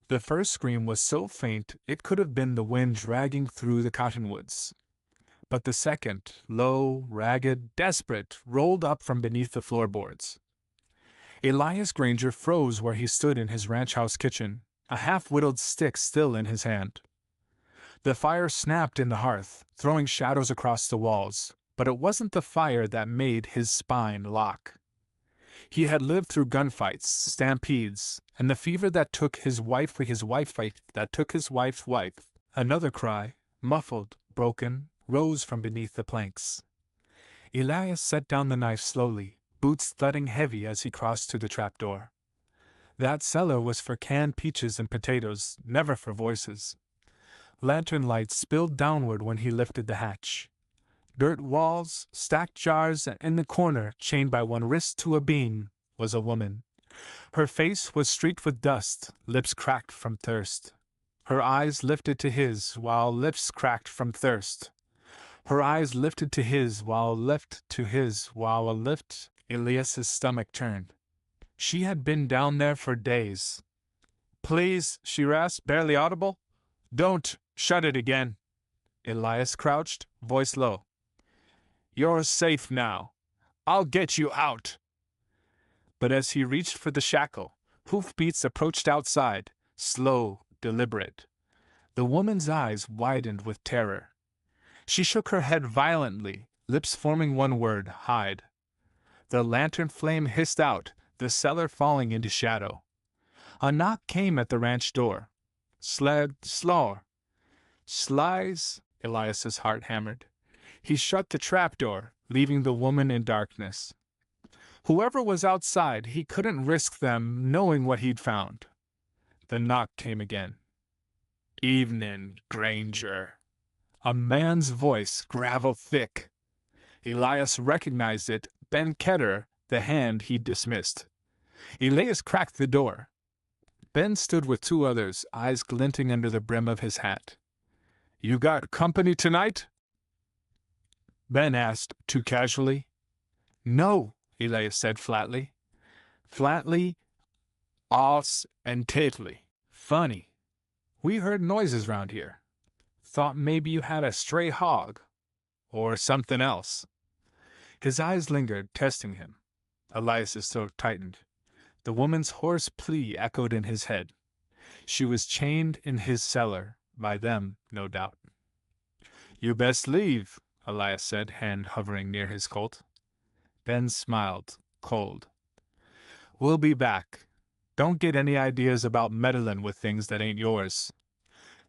The first scream was so faint it could have been the wind dragging through the cottonwoods. But the second, low, ragged, desperate, rolled up from beneath the floorboards. Elias Granger froze where he stood in his ranch house kitchen, a half-whittled stick still in his hand. The fire snapped in the hearth, throwing shadows across the walls, but it wasn't the fire that made his spine lock. He had lived through gunfights, stampedes, and the fever that took his wife's wife. Another cry, muffled, broken, rose from beneath the planks. Elias set down the knife slowly, boots thudding heavy as he crossed to the trapdoor. That cellar was for canned peaches and potatoes, never for voices. Lantern light spilled downward when he lifted the hatch. Dirt walls, stacked jars, and in the corner, chained by one wrist to a beam, was a woman. Her face was streaked with dust, lips cracked from thirst. Her eyes lifted to his while lips cracked from thirst. Her eyes lifted to his while Elias's stomach turned. She had been down there for days. "Please," she rasped, barely audible. "Don't shut it again." Elias crouched, voice low. "You're safe now. I'll get you out." But as he reached for the shackle, hoofbeats approached outside, slow, deliberate. The woman's eyes widened with terror. She shook her head violently, lips forming one word, hide. The lantern flame hissed out, the cellar falling into shadow. A knock came at the ranch door. Slower. Slice, Elias's heart hammered. He shut the trapdoor, leaving the woman in darkness. Whoever was outside, he couldn't risk them knowing what he'd found. The knock came again. "Evening, Granger." A man's voice, gravel thick. Elias recognized it, Ben Ketter, the hand he'd dismissed. Elias cracked the door. Ben stood with two others, eyes glinting under the brim of his hat. "You got company tonight?" Ben asked, too casually. "No," Elias said flatly. Flatly, os and tately. "Funny. We heard noises round here. Thought maybe you had a stray hog. Or something else." His eyes lingered, testing him. Elias's throat tightened. The woman's hoarse plea echoed in his head. She was chained in his cellar, by them, no doubt. "You best leave," Elias said, hand hovering near his Colt. Ben smiled, cold. "We'll be back. Don't get any ideas about meddling with things that ain't yours."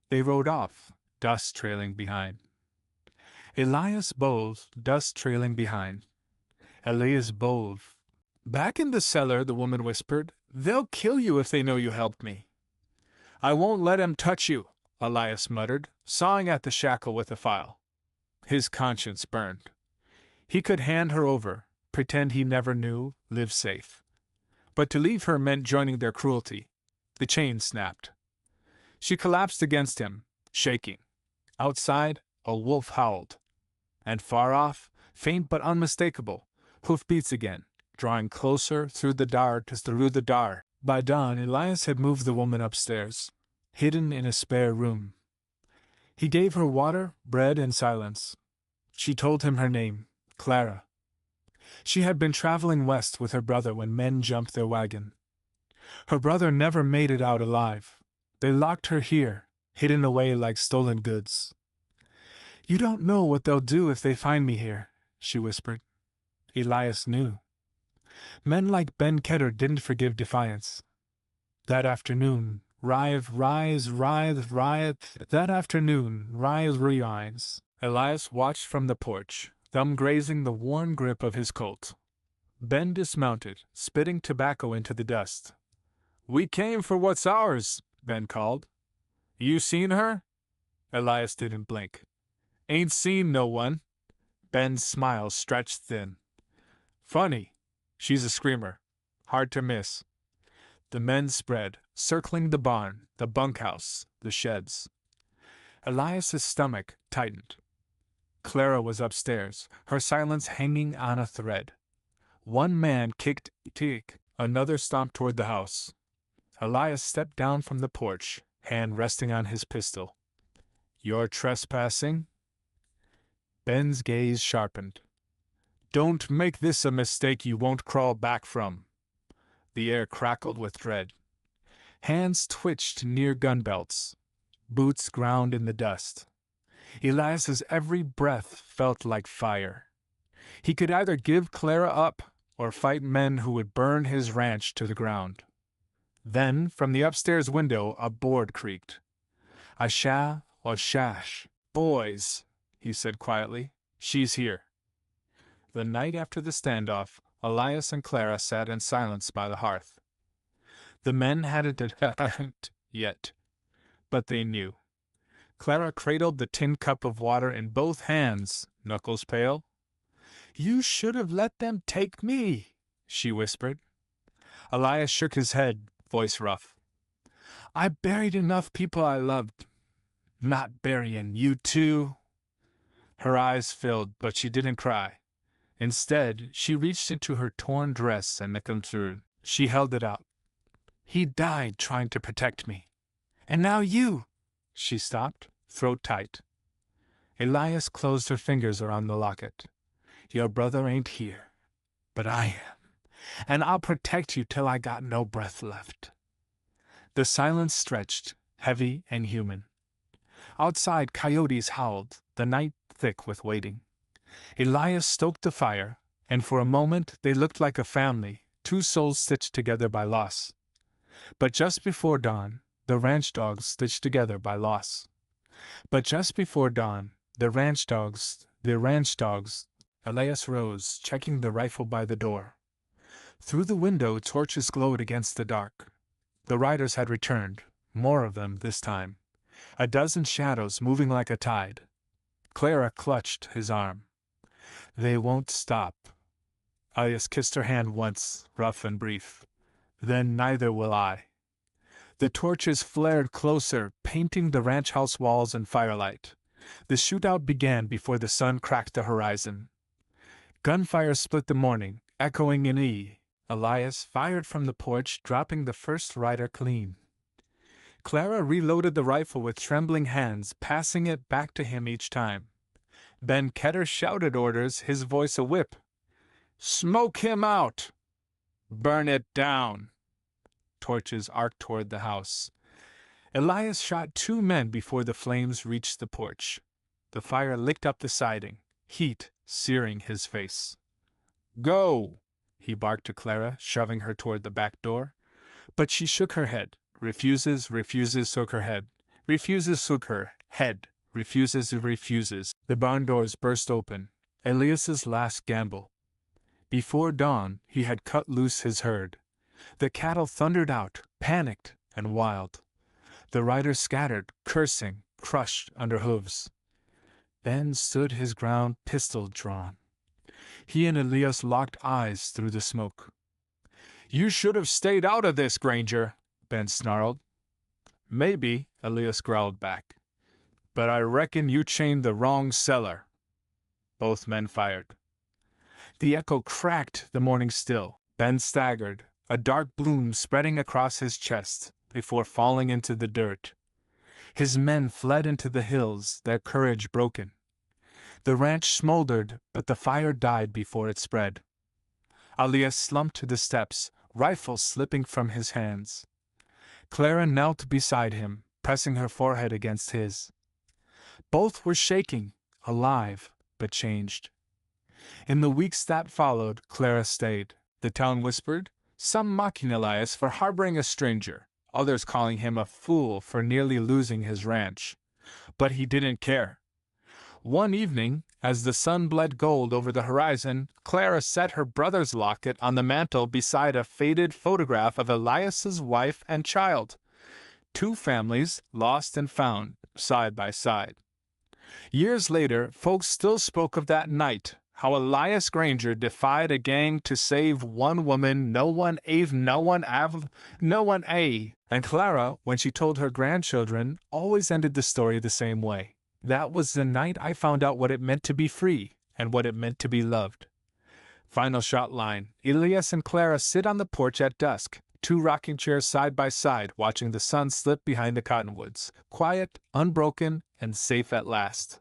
They rode off, dust trailing behind. Elias bold. "Back in the cellar," the woman whispered. "They'll kill you if they know you helped me." "I won't let 'em touch you," Elias muttered, sawing at the shackle with a file. His conscience burned. He could hand her over, pretend he never knew, live safe. But to leave her meant joining their cruelty. The chain snapped. She collapsed against him, shaking. Outside, a wolf howled. And far off, faint but unmistakable, hoofbeats again, drawing closer through the dark. By dawn, Elias had moved the woman upstairs, hidden in a spare room. He gave her water, bread, and silence. She told him her name, Clara. She had been traveling west with her brother when men jumped their wagon. Her brother never made it out alive. They locked her here, hidden away like stolen goods. "You don't know what they'll do if they find me here," she whispered. Elias knew. Men like Ben Ketter didn't forgive defiance. That afternoon, Elias watched from the porch, thumb grazing the worn grip of his Colt. Ben dismounted, spitting tobacco into the dust. "We came for what's ours," Ben called. "You seen her?" Elias didn't blink. "Ain't seen no one." Ben's smile stretched thin. "Funny. She's a screamer. Hard to miss." The men spread, circling the barn, the bunkhouse, the sheds. Elias's stomach tightened. Clara was upstairs, her silence hanging on a thread. One man kicked, another stomped toward the house. Elias stepped down from the porch, hand resting on his pistol. You're trespassing? Ben's gaze sharpened. Don't make this a mistake you won't crawl back from. The air crackled with dread. Hands twitched near gun belts. Boots ground in the dust. Elias's every breath felt like fire. He could either give Clara up or fight men who would burn his ranch to the ground. Then, from the upstairs window, a board creaked. Asha or Shash. Boys, he said quietly, she's here. The night after the standoff, Elias and Clara sat in silence by the hearth. The men hadn't yet, but they knew. Clara cradled the tin cup of water in both hands, knuckles pale. You should have let them take me, she whispered. Elias shook his head, voice rough. I buried enough people I loved. Not burying you too. Her eyes filled, but she didn't cry. Instead, she reached into her torn dress and through. She held it out. He died trying to protect me. And now you. She stopped, throat tight. Elias closed her fingers around the locket. Your brother ain't here, but I am, and I'll protect you till I got no breath left. The silence stretched, heavy and human. Outside, coyotes howled, the night thick with waiting. Elias stoked the fire, and for a moment they looked like a family, two souls stitched together by loss. But just before dawn, the ranch dogs stitched together by loss. But just before dawn, the ranch dogs. Elias rose, checking the rifle by the door. Through the window, torches glowed against the dark. The riders had returned, more of them this time. A dozen shadows moving like a tide. Clara clutched his arm. They won't stop. Elias kissed her hand once, rough and brief. Then neither will I. The torches flared closer, painting the ranch house walls in firelight. The shootout began before the sun cracked the horizon. Gunfire split the morning, echoing in E. Elias fired from the porch, dropping the first rider clean. Clara reloaded the rifle with trembling hands, passing it back to him each time. Ben Ketter shouted orders, his voice a whip. Smoke him out! Burn it down! Torches arced toward the house. Elias shot 2 men before the flames reached the porch. The fire licked up the siding, heat searing his face. Go! He barked to Clara, shoving her toward the back door. But she shook her head. Refuses, shook her head. Refuses. The barn doors burst open. Elias's last gamble. Before dawn, he had cut loose his herd. The cattle thundered out, panicked and wild. The riders scattered, cursing, crushed under hooves. Ben stood his ground, pistol drawn. He and Elias locked eyes through the smoke. You should have stayed out of this, Granger, Ben snarled. Maybe, Elias growled back. But I reckon you chained the wrong cellar. Both men fired. The echo cracked the morning still. Ben staggered, a dark bloom spreading across his chest, before falling into the dirt. His men fled into the hills, their courage broken. The ranch smoldered, but the fire died before it spread. Elias slumped to the steps, rifle slipping from his hands. Clara knelt beside him, pressing her forehead against his. Both were shaking, alive, but changed. In the weeks that followed, Clara stayed. The town whispered, some mocking Elias for harboring a stranger, others calling him a fool for nearly losing his ranch. But he didn't care. One evening, as the sun bled gold over the horizon, Clara set her brother's locket on the mantel beside a faded photograph of Elias's wife and child. 2 families, lost and found, side by side. Years later, folks still spoke of that night, how Elias Granger defied a gang to save one woman, no one A. And Clara, when she told her grandchildren, always ended the story the same way. That was the night I found out what it meant to be free, and what it meant to be loved. Final shot line. Elias and Clara sit on the porch at dusk, 2 rocking chairs side by side watching the sun slip behind the cottonwoods, quiet, unbroken, and safe at last.